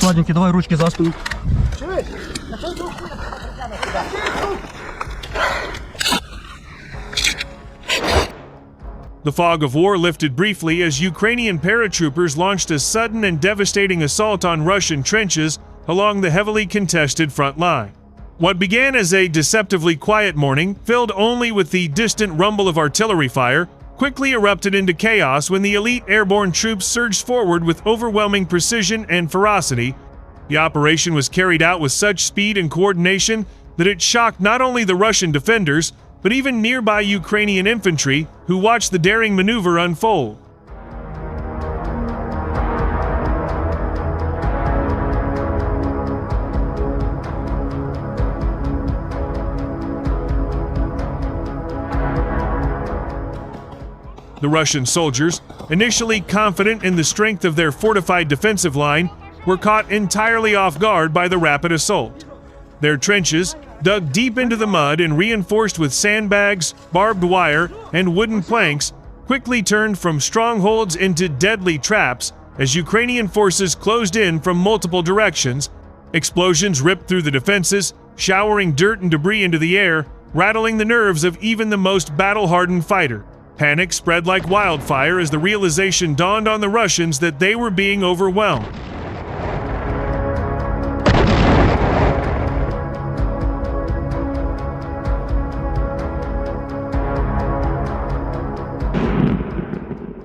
Сладенький, давай ручки за спину. The fog of war lifted briefly as Ukrainian paratroopers launched a sudden and devastating assault on Russian trenches along the heavily contested front line. What began as a deceptively quiet morning, filled only with the distant rumble of artillery fire, quickly erupted into chaos when the elite airborne troops surged forward with overwhelming precision and ferocity. The operation was carried out with such speed and coordination that it shocked not only the Russian defenders, but even nearby Ukrainian infantry who watched the daring maneuver unfold. The Russian soldiers, initially confident in the strength of their fortified defensive line, were caught entirely off guard by the rapid assault. Their trenches, dug deep into the mud and reinforced with sandbags, barbed wire, and wooden planks, quickly turned from strongholds into deadly traps as Ukrainian forces closed in from multiple directions. Explosions ripped through the defenses, showering dirt and debris into the air, rattling the nerves of even the most battle-hardened fighter. Panic spread like wildfire as the realization dawned on the Russians that they were being overwhelmed.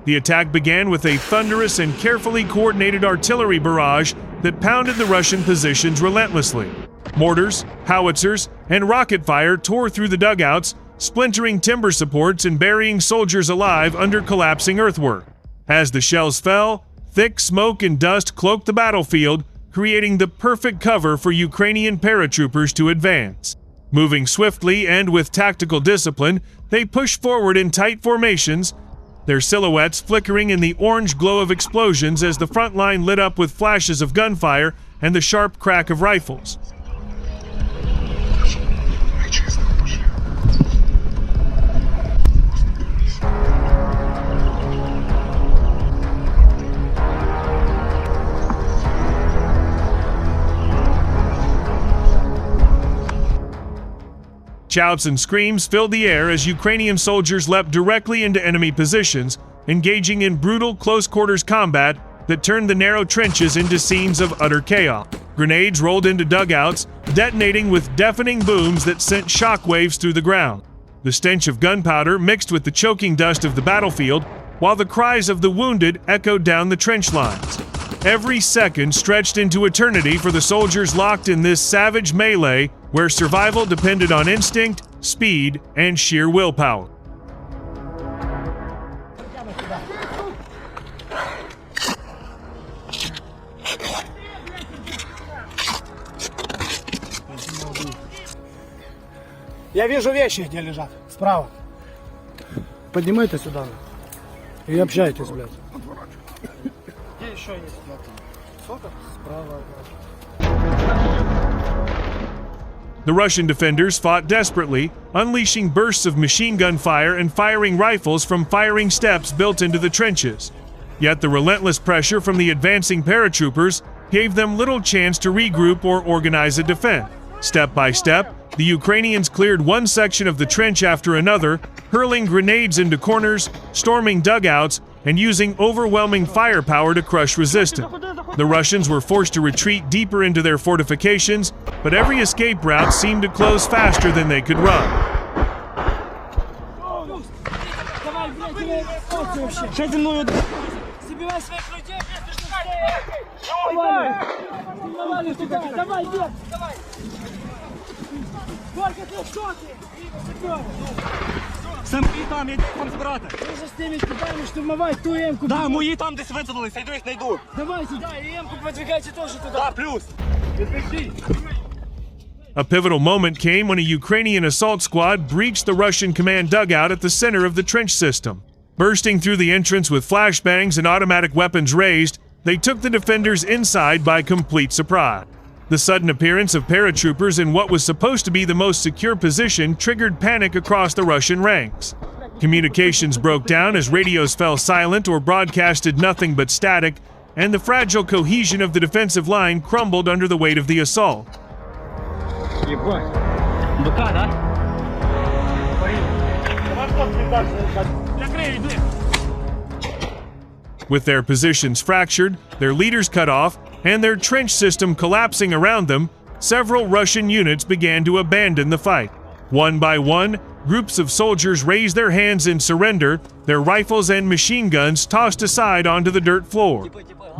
The attack began with a thunderous and carefully coordinated artillery barrage that pounded the Russian positions relentlessly. Mortars, howitzers, and rocket fire tore through the dugouts, splintering timber supports and burying soldiers alive under collapsing earthwork. As the shells fell, thick smoke and dust cloaked the battlefield, creating the perfect cover for Ukrainian paratroopers to advance. Moving swiftly and with tactical discipline, they pushed forward in tight formations, their silhouettes flickering in the orange glow of explosions as the front line lit up with flashes of gunfire and the sharp crack of rifles. Shouts and screams filled the air as Ukrainian soldiers leapt directly into enemy positions, engaging in brutal close-quarters combat that turned the narrow trenches into scenes of utter chaos. Grenades rolled into dugouts, detonating with deafening booms that sent shockwaves through the ground. The stench of gunpowder mixed with the choking dust of the battlefield, while the cries of the wounded echoed down the trench lines. Every second stretched into eternity for the soldiers locked in this savage melee where survival depended on instinct, speed, and sheer willpower. Я вижу вещи, где лежат. Справа. Поднимайте сюда. И общайтесь, блядь. Где еще есть? Справа. The Russian defenders fought desperately, unleashing bursts of machine gun fire and firing rifles from firing steps built into the trenches. Yet the relentless pressure from the advancing paratroopers gave them little chance to regroup or organize a defense. Step by step, the Ukrainians cleared one section of the trench after another, hurling grenades into corners, storming dugouts, and using overwhelming firepower to crush resistance. The Russians were forced to retreat deeper into their fortifications, but every escape route seemed to close faster than they could run. Все мої там, я там збирати. Може з тими кидами штурмувати ту М-ку. Да, мої там десь висадились, я йду їх знайду. Давай сюди, і М-ку подвигайте теж туди. Да, плюс. A pivotal moment came when a Ukrainian assault squad breached the Russian command dugout at the center of the trench system. Bursting through the entrance with flashbangs and automatic weapons raised, they took the defenders inside by complete surprise. The sudden appearance of paratroopers in what was supposed to be the most secure position triggered panic across the Russian ranks. Communications broke down as radios fell silent or broadcasted nothing but static, and the fragile cohesion of the defensive line crumbled under the weight of the assault. БК, да? With their positions fractured, their leaders cut off, and their trench system collapsing around them, several Russian units began to abandon the fight. One by one, groups of soldiers raised their hands in surrender, their rifles and machine guns tossed aside onto the dirt floor.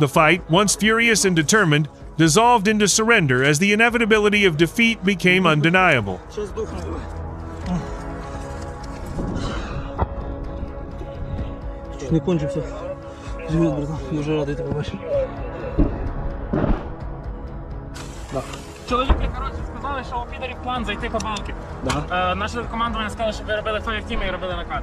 The fight, once furious and determined, dissolved into surrender as the inevitability of defeat became undeniable. Не кончився. Живіт, братан. Дуже радий тебе бачити. Чоловіки, коротше, сказали, що у підарів план зайти по балки. Наше командування сказало, щоб ви робили фаєр-тіми і робили накат.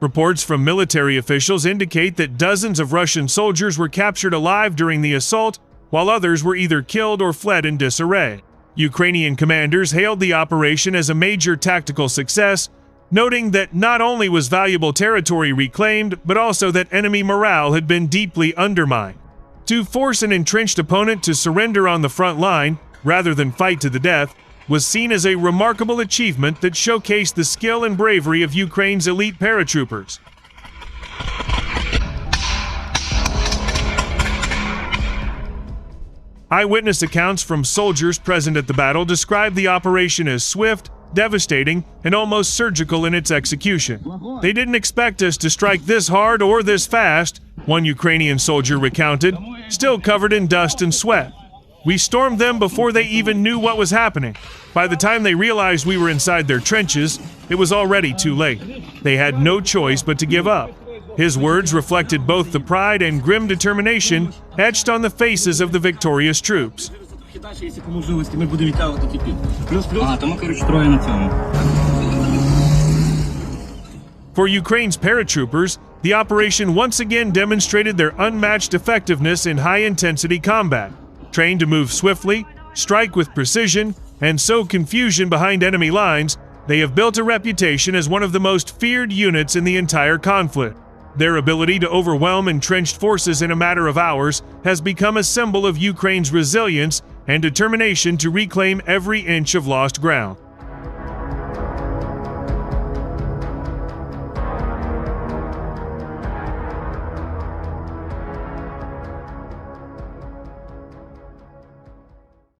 Reports from military officials indicate that dozens of Russian soldiers were captured alive during the assault, while others were either killed or fled in disarray. Ukrainian commanders hailed the operation as a major tactical success, noting that not only was valuable territory reclaimed, but also that enemy morale had been deeply undermined. To force an entrenched opponent to surrender on the front line, rather than fight to the death, was seen as a remarkable achievement that showcased the skill and bravery of Ukraine's elite paratroopers. Eyewitness accounts from soldiers present at the battle describe the operation as swift, devastating, and almost surgical in its execution. They didn't expect us to strike this hard or this fast, one Ukrainian soldier recounted, still covered in dust and sweat. We stormed them before they even knew what was happening. By the time they realized we were inside their trenches, it was already too late. They had no choice but to give up. His words reflected both the pride and grim determination etched on the faces of the victorious troops. For Ukraine's paratroopers, the operation once again demonstrated their unmatched effectiveness in high-intensity combat. Trained to move swiftly, strike with precision, and sow confusion behind enemy lines, they have built a reputation as one of the most feared units in the entire conflict. Their ability to overwhelm entrenched forces in a matter of hours has become a symbol of Ukraine's resilience and determination to reclaim every inch of lost ground.